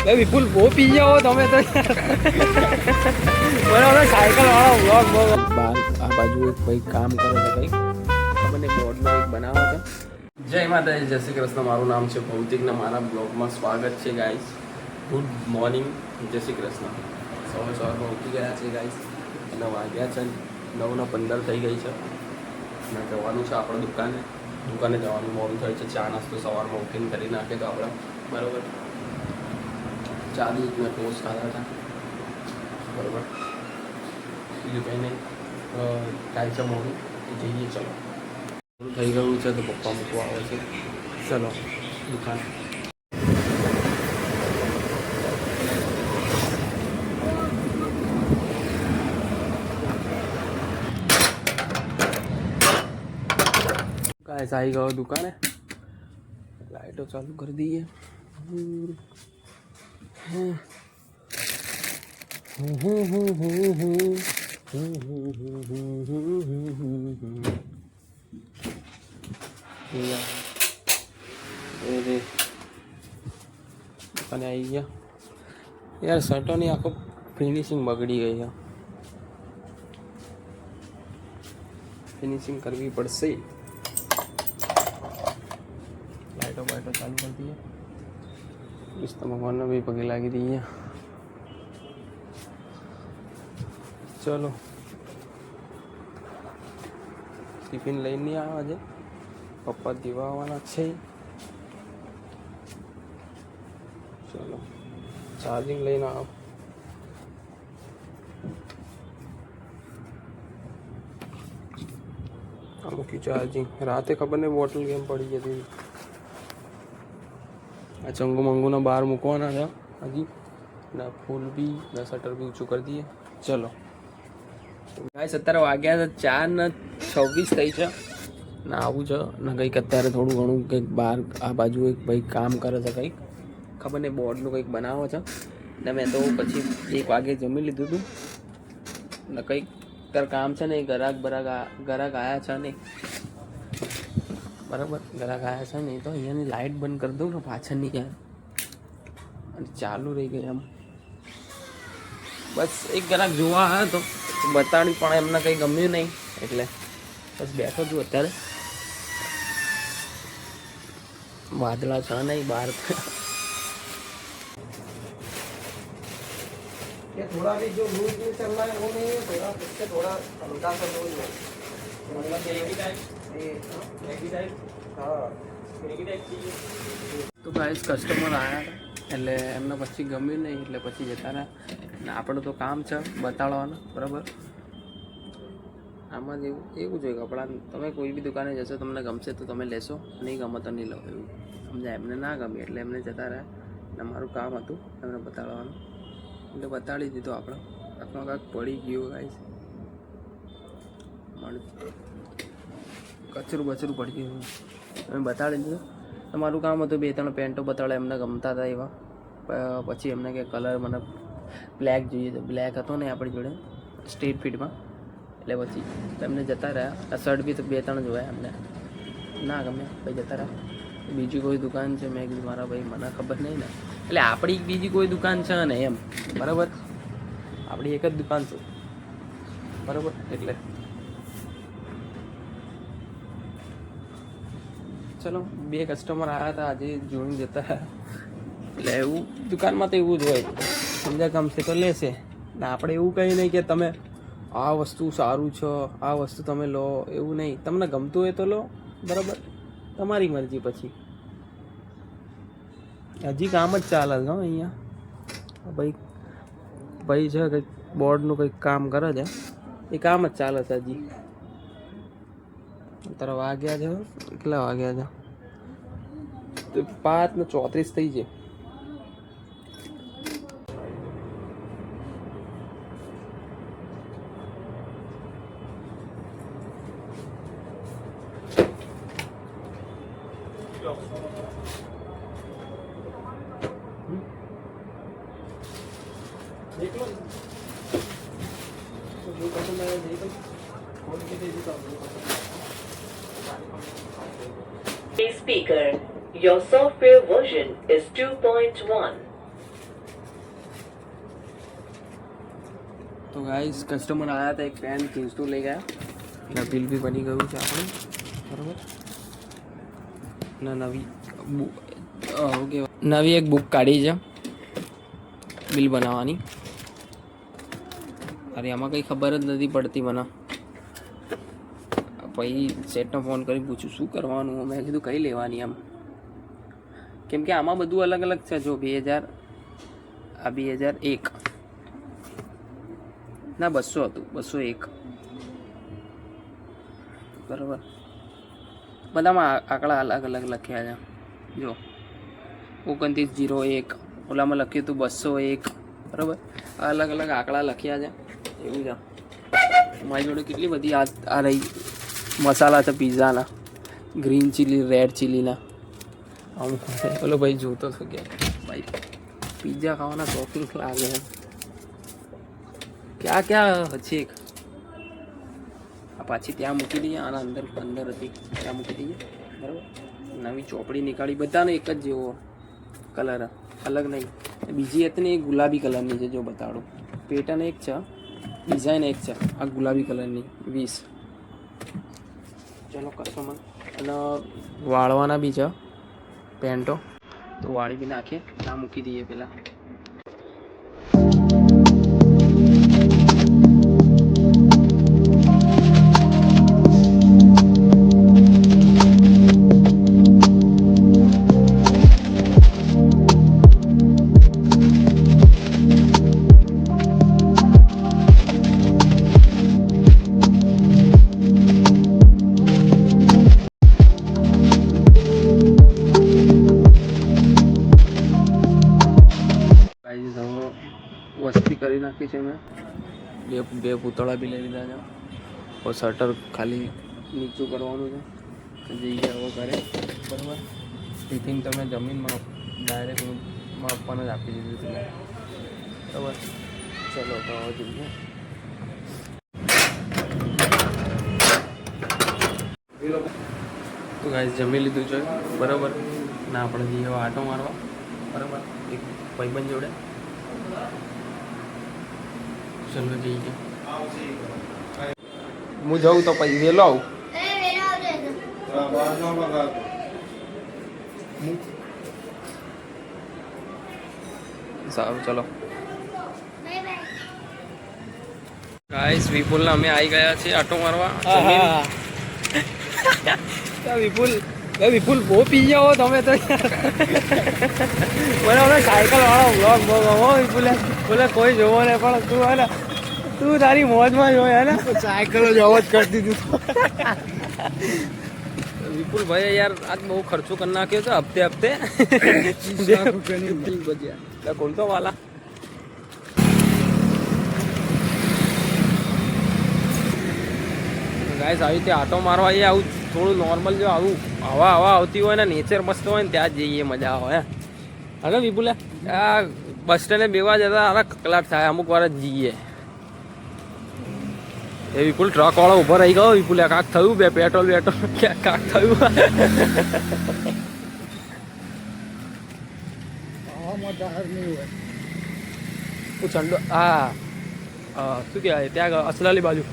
એ વિપુલ બહુ પી જાઓ તમે તો બરાબર સાયકલ વાળો વ્લોગ બહાર આ બાજુ એક ભાઈ કામ કરે છે કંઈક ખબર નહીં બોર્ડનો એક બનાવે છે. જય માતાજી, જય શ્રી કૃષ્ણ. મારું નામ છે ભૌતિકને મારા બ્લોગમાં સ્વાગત છે ગાઈસ. ગુડ મોર્નિંગ, જય શ્રી કૃષ્ણ. સવારમાં ઉઠી ગયા છે ગાઈસ અને વાગ્યા છે 9:15 થઈ ગઈ છે અને જવાનું છે આપણે દુકાને જવાનું મોડું થાય છે. ચા નાસ્તો સવારમાં ઉઠીને કરી નાખે તો આપણે બરાબર. ચા દૂધ મેં ટોસ્ટ ખાધા હતા બરાબર. બીજું કંઈ નહીં, થાય છે મોડું જઈએ. ચલો થઈ ગયું છે તો પપ્પા મૂકવા આવે છે. ચલો દુકાન. ગાઈસ આવી ગયો દુકાને. લાઈટો ચાલુ કરી દઈએ. દુકાને આવી ગયા યાર. શર્ટોની આખો ફિનિશિંગ બગડી ગઈ છે. ફિનિશિંગ કરવી પડશે. લાઈટો બાઈટો ચાલુ કરી દઈએ. કૃષ્ણ ભગવાનને બી પગે લાગી દઈએ. ચલો ટિફિન લઈને નહીં આવ્યા છે, પપ્પા દેવા આવવાના છે. ચલો ચાર્જિંગ લઈને આવો. આ મૂક્યું ચાર્જિંગ. રાતે ખબર નહીં બોટલ કેમ પડી જતી. આ ચંગુ મંગુના બહાર મૂકવાના છે હજી. ના ફૂલ બી ના શટર બી ઊંચું કરી દઈએ. ચલો ગાઈસ અત્યારે વાગ્યા છે 4:26 થઈ છે ને આવું છે ને કંઈક અત્યારે થોડું ઘણું કંઈક બહાર આ બાજુ એક ભાઈ કામ કરે છે કંઈક ખબર નહીં બોર્ડનું કંઈક બનાવે છે ને મેં તો પછી 1 વાગે જમી લીધું હતું ને કંઈક અત્યારે કામ છે ને. ગરાક આવ્યા છે નહીં બરાબર. ગરાક આવ્યા છે નહીં તો અહીંયાની લાઇટ બંધ કરી દઉં ને પાછળની યાર, અને ચાલુ રહી ગઈ એમ. બસ એક ગરાક જોવા આવ્યો તો બતાડી પણ એમને કંઈ ગમ્યું નહીં એટલે બસ બેઠો છું અત્યારે. વાદળા છે નહીં બહાર. थोड़ा भी जो लूज में चल रहा है वो नहीं है, थोड़ा उससे थोड़ा हल्का सा लूज है. मतलब एक ही टाइप તો ગાઈસ કસ્ટમર આવ્યા એટલે એમને પછી ગમ્યું નહીં એટલે પછી જતા રહ્યા ને આપણું તો કામ છે બતાડવાનું બરાબર. આમાં જ એવું જોઈએ કપડાં તમે કોઈ બી દુકાને જશો તમને ગમશે તો તમે લેશો, નહીં ગમે તો નહીં લો એવું સમજાય. એમને ના ગમે એટલે એમને જતા રહ્યા ને મારું કામ હતું એમને બતાડવાનું એટલે બતાડી દીધું. આપણે આખમાં કાંક પડી ગયું ગાઈસ, કચરું બચરું પડી ગયું અમે બતાડી દીધું. તમારું કામ હતું 2-3 પેન્ટો બતાડે એમને ગમતા હતા એવા. પછી એમને કે કલર મને બ્લેક જોઈએ તો બ્લેક હતો ને આપણી જોડે સ્ટ્રીટ ફિટમાં એટલે પછી એમને જતા રહ્યા. આ શર્ટ બી તો 2-3 જોયા એમને ના ગમે ભાઈ જતા રહ્યા. બીજી કોઈ દુકાન છે મેં કીધું મારા ભાઈ મને ખબર નહીં ને એટલે આપણી બીજી કોઈ દુકાન છે ને એમ બરાબર. આપણી એક જ દુકાન છે બરાબર. એટલે ચલો 2 કસ્ટમર આવ્યા હતા આજે જોઈને જતા એટલે એવું દુકાનમાં તો એવું જ હોય સમજા ગમશે તો લેશે ને આપણે એવું કંઈ નહીં કે તમે આ વસ્તુ સારું છે આ વસ્તુ તમે લો એવું નહીં. તમને ગમતું હોય તો લો બરાબર, તમારી મરજી. પછી હજી કામ જ ચાલે છે અહીંયા ભાઈ છે કંઈક બોર્ડનું કંઈક કામ કરે છે એ કામ જ ચાલે છે હજી. અત્યારે વાગ્યા છે કેટલા વાગ્યા છે 5:34 થઈ છે. देख लो जो पसंद आया देख लो खोल के दे देता हूँ. Speaker, your software version is 2.1. તો ગાઈસ કસ્ટમર આવ્યા હતા, એક પેન ખીંચતું લઈ ગયા અને બિલ બી બની ગયું છે આપણે, બરાબર. ને નવી એક બુક કાઢી છે બિલ બનાવવાની. અરે આમાં કંઈ ખબર જ નથી પડતી મને. પછી સેટનો ફોન કરી પૂછ્યું શું કરવાનું. મેં કીધું કઈ લેવાની આમ, કેમ કે આમાં બધું અલગ અલગ છે. જો 2000, આ 2001 ના 200 હતું, 201 બરાબર. બધામાં આંકડા અલગ અલગ લખ્યા છે. જો 2901, ઓલામાં લખ્યું હતું 201, બરાબર. અલગ અલગ આંકડા લખ્યા છે, એવું છે. મારી જોડે કેટલી બધી આ રહી મસાલા છે પીઝાના, ગ્રીન ચીલી, રેડ ચીલીના. અમુક ઓલો ભાઈ જોતો હતો કે ભાઈ પીઝા ખાવાના શોખીન લાગે એમ. ક્યાં છે એક આ પાછી ત્યાં મૂકી દઈએ, આના અંદર હતી ત્યાં મૂકી દઈએ, બરાબર. નવી ચોપડી નીકાળી, બધાનો એક જ જેવો કલર, અલગ નહીં. બીજી હતી ને એ ગુલાબી કલરની છે, જો બતાડું. પેટર્ન એક છે, ડિઝાઇન એક છે. આ ગુલાબી કલરની 20. ચલો કસ્ટમર. અને વાળવાના બી છે પેન્ટો, તો વાળી બી નાખીએ. આ મૂકી દઈએ પહેલાં. વસ્તી કરી નાખી છે મેં. બે પૂતળા બી લઈ લીધા છે. और शटर खाली नीचू करवानुं છે. જઈએ હવે ઘરે, બરાબર. ટિફિન તમે જમીનમાં ડાયરેક્ટ માપવાનું જ આપી દીધું છે, બરાબર. ચલો તો હવે જઈએ. તો ગાઈસ જમી લીધું છે, બરાબર. ના આપણે જઈએ હવે આટો મારવા, બરાબર, એક ભાઈબંધ જોડે. ચલો જઈએ. હું જાઉં તો પછી વહેલો આવું. સારું ચલો. ગાઈસ વિપુલના અમે આવી ગયા છીએ આટો મારવા. વિપુલ બહુ પી જાઓ તમે તો. મને સાયકલ વાળો બ્લોગ બહુ ગમો. વિપુલે બોલે કોઈ જોવો ને, પણ તું હે ને, તું તારી મોજમાં જો હે ને, સાયકલ જ અવાજ કરતી તું. વિપુલ ભાઈ યાર આજ બહુ ખર્ચો કરી નાખ્યો છે હપ્તે. ખોલતો વાલા. ગાઈસ આવી રીતે આટો મારવા એ આવું થોડું નોર્મલ, જો આવું હવા આવતી હોય ને, નેચર મસ્ત હોય ને, ત્યાં જઈએ મજા આવે. હે વિપુલે આ બસ સ્ટેન્ડે બેવા જતા અરે કકલાટ થાય, અમુક વાર જ જઈએ. એ વિપુલ ટ્રક વાળો ઉભો રહી ગયો. વિપુલે કાંક થયું, બે પેટ્રોલ ક્યાંક કાંક થયું. ઠંડો હા શું કહેવાય ત્યાં અસલાલી બાજુ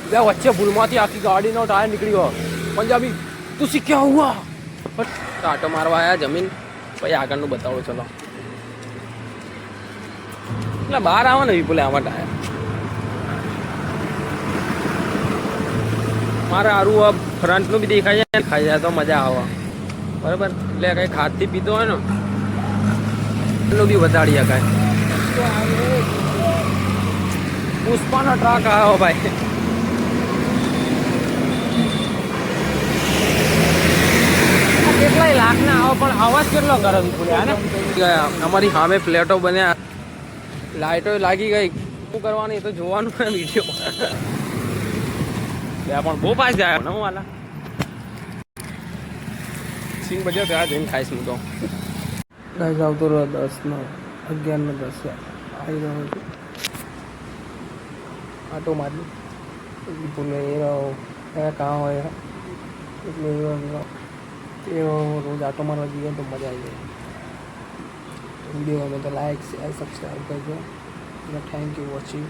ત્યાં વચ્ચે ભૂલમાંથી આખી ગાડીનો ટાયર નીકળી ગયો. પંજાબી તું શીખ્યા હુઆ. આટો મારવા આવ્યા જમીન, પછી આગળનું બતાવો. ચલો એટલે બહાર આવે ને વિપુલે આમાં ટાયર. મારે સારું ફ્રન્ટનું બી દેખાય જાય, ખાઈ જાય તો મજા આવે, બરાબર. એટલે કંઈ ખાતથી પીતો હોય ને એનું બી વધારી શકાય. પુષ્પાનો ટ્રક આવ્યો ભાઈ. કેટલાય લાખ ના આવો, પણ અવાજ કેટલો કરે વિપુલે. અમારી સામે પ્લેટો બન્યા, લાઇટો લાગી ગઈ. શું કરવાની એ તો જોવાનું છે વિડીયો. પણ બહુ પાસ જાય ને વાલા. સિંગ બજાર ત્યાં જઈને ખાઈશ હું તો. ગાઈસ આવતો રહ્યો 10 નો 11 ને 10 આવી રહ્યો છું. આટો મારી વિપુલે એ રહ્યો કાં હોય એટલે એ રોજ આટો મારવા જઈએ તો મજા આવી જાય. વિડીયો ગમે તો લાઈક, શેર, સબસ્ક્રાઈબ કરજો. Thank you watching.